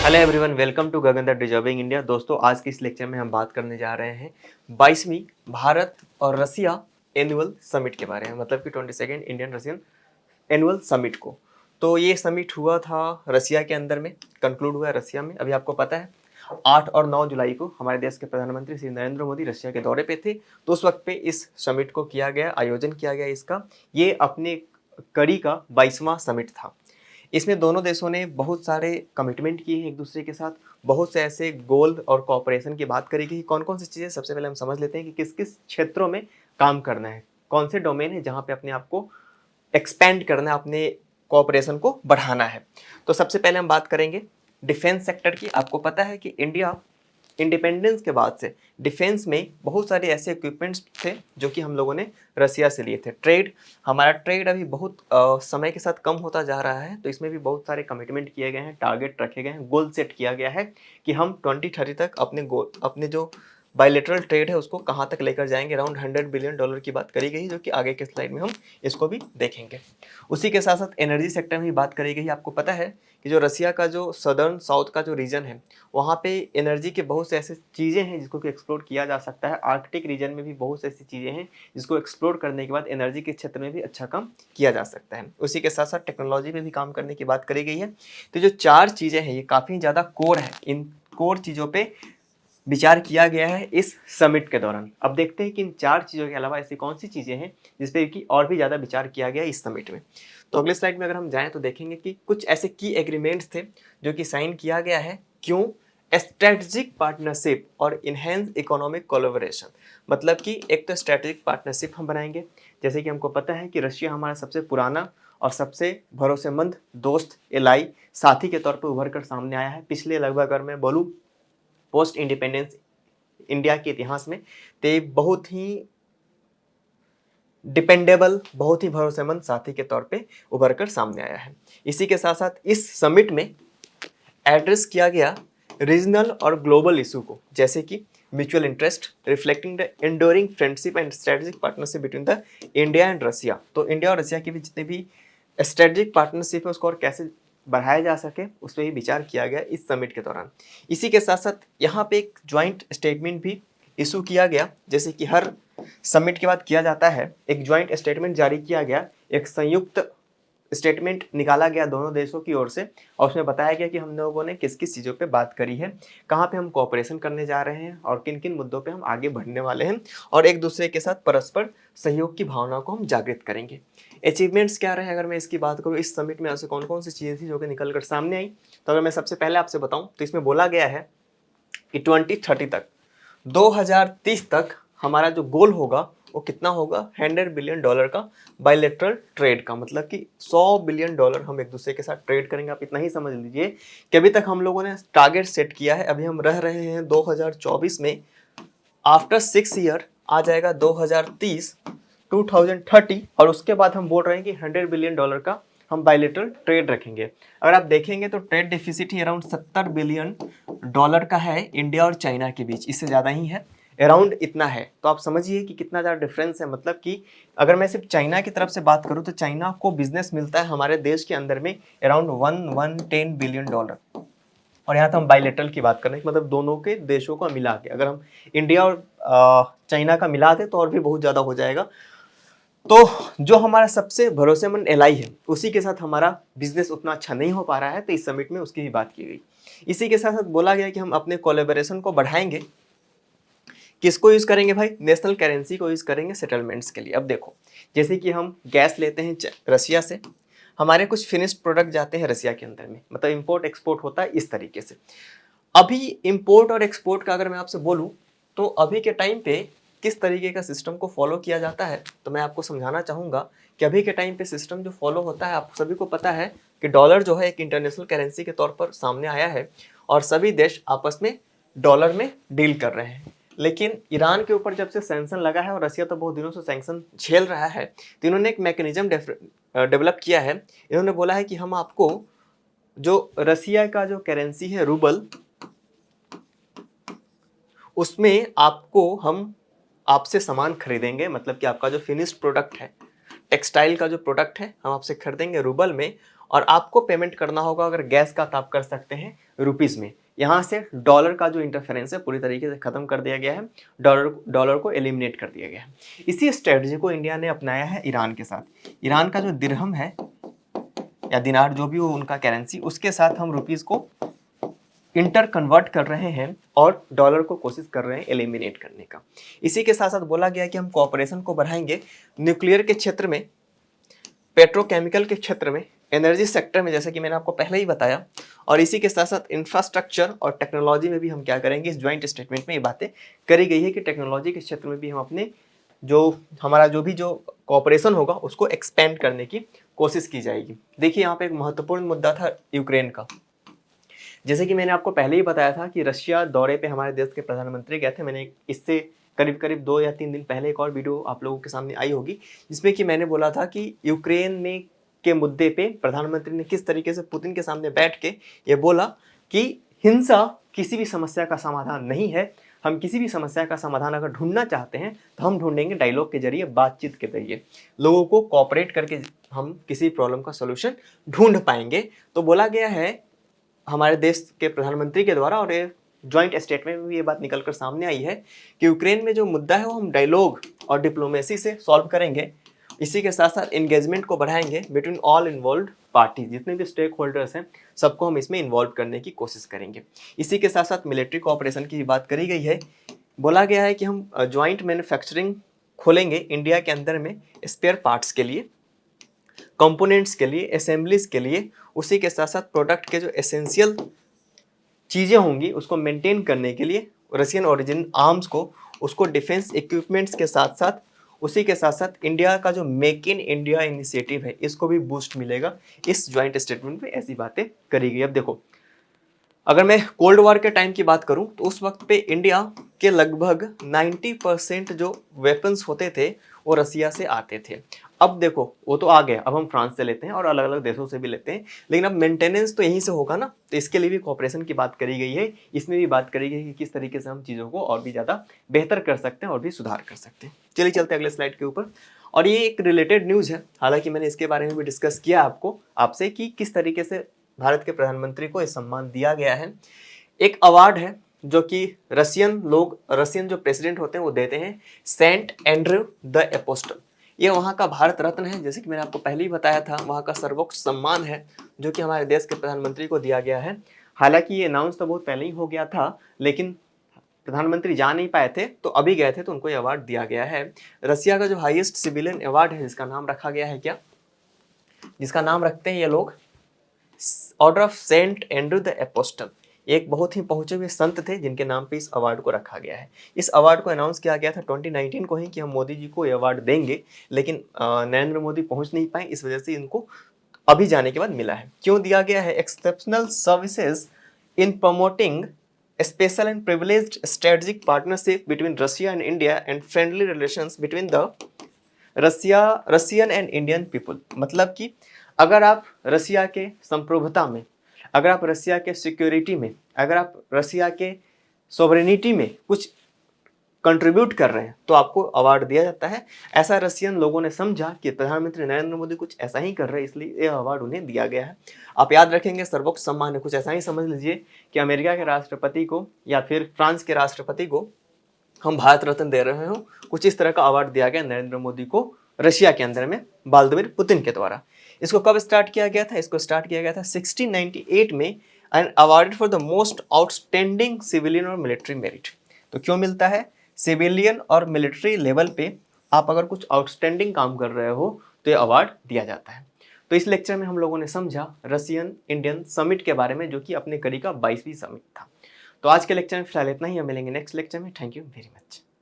Hello everyone, welcome to Gagan the deserving India. दोस्तों, आज की इस लेक्चर में हम बात करने जा रहे हैं 22वीं भारत और रसिया एनुअल समिट के बारे में, मतलब कि 22nd Indian Russian annual summit को। तो ये समिट हुआ था रसिया के अंदर में, कंक्लूड हुआ है रसिया में। अभी आपको पता है 8 और 9 जुलाई को हमारे देश के प्रधानमंत्री श्री नरेंद्र मोदी रशिया के दौरे पे थे। तो उस वक्त पे इस समिट को किया गया, आयोजन किया गया इसका। ये अपने कड़ी का 22वां समिट था। इसमें दोनों देशों ने बहुत सारे कमिटमेंट किए हैं एक दूसरे के साथ, बहुत से ऐसे गोल और कॉपरेशन की बात करेगी कि कौन कौन सी चीज़ें। सबसे पहले हम समझ लेते हैं कि किस किस क्षेत्रों में काम करना है, कौन से डोमेन है जहाँ पे अपने आप को एक्सपेंड करना है, अपने कॉपरेशन को बढ़ाना है। तो सबसे पहले हम बात करेंगे डिफेंस सेक्टर की। आपको पता है कि इंडिया इंडिपेंडेंस के बाद से डिफेंस में बहुत सारे ऐसे इक्विपमेंट्स थे जो कि हम लोगों ने रसिया से लिए थे। हमारा ट्रेड अभी बहुत समय के साथ कम होता जा रहा है, तो इसमें भी बहुत सारे कमिटमेंट किए गए हैं, टारगेट रखे गए हैं, गोल सेट किया गया है कि हम 2030 तक अपने जो बायलेटरल ट्रेड है उसको कहाँ तक लेकर जाएंगे। अराउंड $100 बिलियन की बात करी गई, जो कि आगे के स्लाइड में हम इसको भी देखेंगे। उसी के साथ साथ एनर्जी सेक्टर में भी बात करी गई। आपको पता है कि जो रसिया का जो सदर्न साउथ का जो रीजन है, वहाँ पे एनर्जी के बहुत से ऐसे चीज़ें हैं जिसको कि एक्सप्लोर किया जा सकता है। आर्कटिक रीजन में भी बहुत से ऐसी चीज़ें हैं जिसको एक्सप्लोर करने के बाद एनर्जी के क्षेत्र में भी अच्छा काम किया जा सकता है। उसी के साथ साथ टेक्नोलॉजी में भी काम करने की बात करी गई है। तो जो 4 चीज़ें हैं ये काफ़ी ज़्यादा कोर है, इन कोर चीज़ों पे विचार किया गया है इस समिट के दौरान। अब देखते हैं कि इन 4 चीज़ों के अलावा ऐसी कौन सी चीज़ें हैं जिस पे कि और भी ज़्यादा विचार किया गया इस समिट में। तो अगले स्लाइड में अगर हम जाएं तो देखेंगे कि कुछ ऐसे की एग्रीमेंट्स थे जो कि साइन किया गया है। क्यों? स्ट्रेटेजिक पार्टनरशिप और इनहेंस इकोनॉमिक कोलैबोरेशन। मतलब कि एक तो स्ट्रेटेजिक पार्टनरशिप हम बनाएंगे, जैसे कि हमको पता है कि रशिया हमारा सबसे पुराना और सबसे भरोसेमंद दोस्त, एलाई, साथी के तौर पर उभर कर सामने आया है पिछले लगभग, अगर मैं बोलूँ, पोस्ट इंडिपेंडेंस इंडिया के इतिहास में। ते बहुत ही डिपेंडेबल, बहुत ही भरोसेमंद साथी के तौर पे उभर कर सामने आया है। इसी के साथ साथ इस समिट में एड्रेस किया गया रीजनल और ग्लोबल इशू को, जैसे कि mutual interest reflecting the enduring friendship and strategic partnership between the India and Russia. तो इंडिया और रसिया के बीच जितने भी स्ट्रेटेजिक पार्टनरशिप है उसको और कैसे बढ़ाया जा सके, उस पर ही विचार किया गया इस समिट के दौरान। इसी के साथ साथ यहाँ पे एक ज्वाइंट स्टेटमेंट भी इशू किया गया, जैसे कि हर समिट के बाद किया जाता है। एक ज्वाइंट स्टेटमेंट जारी किया गया, एक संयुक्त स्टेटमेंट निकाला गया दोनों देशों की ओर से, और उसमें बताया गया कि हम लोगों ने किस किस चीज़ों पे बात करी है, कहाँ पे हम कोऑपरेशन करने जा रहे हैं और किन किन मुद्दों पे हम आगे बढ़ने वाले हैं, और एक दूसरे के साथ परस्पर सहयोग की भावना को हम जागृत करेंगे। अचीवमेंट्स क्या रहे अगर मैं इसकी बात करूँ, इस समिट में ऐसे कौन कौन सी चीज़ें थी जो कि निकल कर सामने आई। तो अगर मैं सबसे पहले आपसे बताऊँ तो इसमें बोला गया है कि 2030 तक, 2030 तक हमारा जो गोल होगा वो कितना होगा, $100 बिलियन का बायलेटरल ट्रेड का। मतलब कि $100 बिलियन हम एक दूसरे के साथ ट्रेड करेंगे। आप इतना ही समझ लीजिए कि अभी तक हम लोगों ने टारगेट सेट किया है, अभी हम रह रहे हैं 2024 में। आफ्टर 6 ईयर आ जाएगा 2030, 2030, और उसके बाद हम बोल रहे हैं कि $100 बिलियन का हम बायलेटरल ट्रेड रखेंगे। अगर आप देखेंगे तो ट्रेड डिफिसिट ही अराउंड $70 बिलियन का है इंडिया और चाइना के बीच, इससे ज़्यादा ही है, अराउंड इतना है। तो आप समझिए कि कितना ज़्यादा डिफरेंस है। मतलब कि अगर मैं सिर्फ चाइना की तरफ से बात करूँ तो चाइना को बिजनेस मिलता है हमारे देश के अंदर में अराउंड 110 बिलियन डॉलर, और यहाँ तो हम बायलेटरल की बात कर रहे हैं, मतलब दोनों के देशों को मिला के अगर हम इंडिया और चाइना का मिला दें तो और भी बहुत ज़्यादा हो जाएगा। तो जो हमारा सबसे भरोसेमंद एलाई है उसी के साथ हमारा बिजनेस उतना अच्छा नहीं हो पा रहा है, तो इस समिट में उसकी भी बात की गई। इसी के साथ साथ बोला गया कि हम अपने कोलैबोरेशन को बढ़ाएंगे। किसको यूज़ करेंगे भाई? नेशनल करेंसी को यूज़ करेंगे सेटलमेंट्स के लिए। अब देखो, जैसे कि हम गैस लेते हैं रसिया से, हमारे कुछ फिनिश्ड प्रोडक्ट जाते हैं रसिया के अंदर में, मतलब इंपोर्ट एक्सपोर्ट होता है इस तरीके से। अभी इंपोर्ट और एक्सपोर्ट का अगर मैं आपसे बोलूँ तो अभी के टाइम पे किस तरीके का सिस्टम को फॉलो किया जाता है, तो मैं आपको समझाना चाहूँगा कि अभी के टाइम पे सिस्टम जो फॉलो होता है, आप सभी को पता है कि डॉलर जो है एक इंटरनेशनल करेंसी के तौर पर सामने आया है और सभी देश आपस में डॉलर में डील कर रहे हैं। लेकिन ईरान के ऊपर जब से सैंक्शन लगा है और रसिया तो बहुत दिनों से सैंक्शन झेल रहा है, तो इन्होंने एक मैकेनिज्म डेवलप किया है। इन्होंने बोला है कि हम आपको जो रसिया का जो करेंसी है रूबल, उसमें आपको हम आपसे सामान खरीदेंगे, मतलब कि आपका जो फिनिश्ड प्रोडक्ट है, टेक्सटाइल का जो प्रोडक्ट है, हम आपसे खरीदेंगे रूबल में, और आपको पेमेंट करना होगा अगर गैस का तो आप कर सकते हैं रुपीज़ में। यहाँ से डॉलर का जो इंटरफेरेंस है पूरी तरीके से खत्म कर दिया गया है, डॉलर को एलिमिनेट कर दिया गया है। इसी स्ट्रेटजी को इंडिया ने अपनाया है ईरान के साथ। ईरान का जो दिरहम है या दिनार जो भी हो उनका करेंसी, उसके साथ हम रुपीज़ को इंटर कन्वर्ट कर रहे हैं और डॉलर को कोशिश कर रहे हैं एलिमिनेट करने का। इसी के साथ साथ बोला गया कि हम कोऑपरेशन को बढ़ाएंगे न्यूक्लियर के क्षेत्र में, पेट्रोकेमिकल के क्षेत्र में, एनर्जी सेक्टर में, जैसे कि मैंने आपको पहले ही बताया, और इसी के साथ साथ इंफ्रास्ट्रक्चर और टेक्नोलॉजी में भी हम क्या करेंगे। इस ज्वाइंट स्टेटमेंट में ये बातें करी गई है कि टेक्नोलॉजी के क्षेत्र में भी हम अपने हमारा जो कोऑपरेशन होगा उसको एक्सपेंड करने की कोशिश की जाएगी। देखिए यहाँ पे एक महत्वपूर्ण मुद्दा था यूक्रेन का। जैसे कि मैंने आपको पहले ही बताया था कि रशिया दौरे पे हमारे देश के प्रधानमंत्री गए थे। मैंने इससे करीब करीब 2 या 3 दिन पहले एक और वीडियो आप लोगों के सामने आई होगी, जिसमें कि मैंने बोला था कि यूक्रेन में के मुद्दे पे प्रधानमंत्री ने किस तरीके से पुतिन के सामने बैठ के ये बोला कि हिंसा किसी भी समस्या का समाधान नहीं है। हम किसी भी समस्या का समाधान अगर ढूंढना चाहते हैं तो हम ढूंढेंगे डायलॉग के जरिए, बातचीत के जरिए, लोगों को कोऑपरेट करके हम किसी प्रॉब्लम का सोल्यूशन ढूंढ पाएंगे। तो बोला गया है हमारे देश के प्रधानमंत्री के द्वारा, और ये ज्वाइंट स्टेटमेंट में भी ये बात निकल कर सामने आई है कि यूक्रेन में जो मुद्दा है वो हम डायलॉग और डिप्लोमेसी से सॉल्व करेंगे। इसी के साथ साथ एंगेजमेंट को बढ़ाएंगे बिटवीन ऑल इन्वॉल्व्ड पार्टी, जितने भी स्टेक होल्डर्स हैं सबको हम इसमें इन्वॉल्व करने की कोशिश करेंगे। इसी के साथ साथ मिलिट्री कोऑपरेशन की बात करी गई है। बोला गया है कि हम ज्वाइंट मैन्युफैक्चरिंग खोलेंगे इंडिया के अंदर में, स्पेयर पार्ट्स के लिए, कंपोनेंट्स के लिए, असेंबलीज के लिए। उसी के साथ साथ प्रोडक्ट के जो एसेंशियल चीज़ें होंगी उसको मेंटेन करने के लिए रशियन ओरिजिन आर्म्स को, उसको डिफेंस इक्विपमेंट्स के साथ साथ, उसी के साथ साथ इंडिया का जो मेक इन इंडिया इनिशिएटिव है इसको भी बूस्ट मिलेगा। इस ज्वाइंट स्टेटमेंट में ऐसी बातें करी गई। अब देखो, अगर मैं कोल्ड वॉर के टाइम की बात करूं तो उस वक्त पे इंडिया के लगभग 90% जो वेपन्स होते थे वो रसिया से आते थे। अब देखो वो तो आ गया, अब हम फ्रांस से लेते हैं और अलग अलग देशों से भी लेते हैं, लेकिन अब मेंटेनेंस तो यहीं से होगा ना। तो इसके लिए भी कोऑपरेशन की बात करी गई है। इसमें भी बात करी गई है कि किस तरीके से हम चीज़ों को और भी ज़्यादा बेहतर कर सकते हैं और भी सुधार कर सकते हैं। चलिए चलते हैं अगले स्लाइड के ऊपर। और ये एक रिलेटेड न्यूज़ है, हालांकि मैंने इसके बारे में भी डिस्कस किया आपसे कि किस तरीके से भारत के प्रधानमंत्री को यह सम्मान दिया गया है। एक अवार्ड है जो कि रशियन जो प्रेसिडेंट होते हैं वो देते हैं, सेंट एंड्रयू द एपोस्टल। ये वहाँ का भारत रत्न है, जैसे कि मैंने आपको पहले ही बताया था, वहाँ का सर्वोच्च सम्मान है जो कि हमारे देश के प्रधानमंत्री को दिया गया है। हालांकि ये अनाउंस तो बहुत पहले ही हो गया था, लेकिन प्रधानमंत्री जा नहीं पाए थे तो अभी गए थे तो उनको ये अवार्ड दिया गया है। रसिया का जो हाईएस्ट सिविलियन अवार्ड है, जिसका नाम रखा गया है जिसका नाम रखते हैं ये लोग, order of Saint Andrew the apostle. एक बहुत ही पहुंचे हुए संत थे जिनके नाम पे इस अवार्ड को रखा गया है। इस अवार्ड को अनाउंस किया गया था 2019 को ही कि हम मोदी जी को ये अवार्ड देंगे, लेकिन नरेंद्र मोदी पहुंच नहीं पाए, इस वजह से इनको अभी जाने के बाद मिला है। क्यों दिया गया है? Exceptional services in promoting special and privileged strategic partnership between Russia and India and friendly relations between the Russian and Indian people. मतलब कि अगर आप रसिया के संप्रभुता में, अगर आप रसिया के सिक्योरिटी में, अगर आप रसिया के सोवरेनिटी में कुछ कंट्रीब्यूट कर रहे हैं तो आपको अवार्ड दिया जाता है। ऐसा रसियन लोगों ने समझा कि प्रधानमंत्री नरेंद्र मोदी कुछ ऐसा ही कर रहे हैं, इसलिए यह अवार्ड उन्हें दिया गया है। आप याद रखेंगे, सर्वोच्च सम्मान है, कुछ ऐसा ही समझ लीजिए कि अमेरिका के राष्ट्रपति को या फिर फ्रांस के राष्ट्रपति को हम भारत रत्न दे रहे हो, कुछ इस तरह का अवार्ड दिया गया नरेंद्र मोदी को रशिया के अंदर में व्लादिमीर पुतिन के द्वारा। इसको कब स्टार्ट किया गया था? इसको स्टार्ट किया गया था 1698 में and awarded for the most outstanding civilian और मिलिट्री मेरिट। तो क्यों मिलता है? सिविलियन और मिलिट्री लेवल पे आप अगर कुछ आउटस्टैंडिंग काम कर रहे हो तो ये अवार्ड दिया जाता है। तो इस लेक्चर में हम लोगों ने समझा रशियन इंडियन समिट के बारे में, जो कि अपने कड़ी का 22वीं समिट था। तो आज के लेक्चर में फिलहाल इतना ही, हम मिलेंगे नेक्स्ट लेक्चर में। Thank you very much.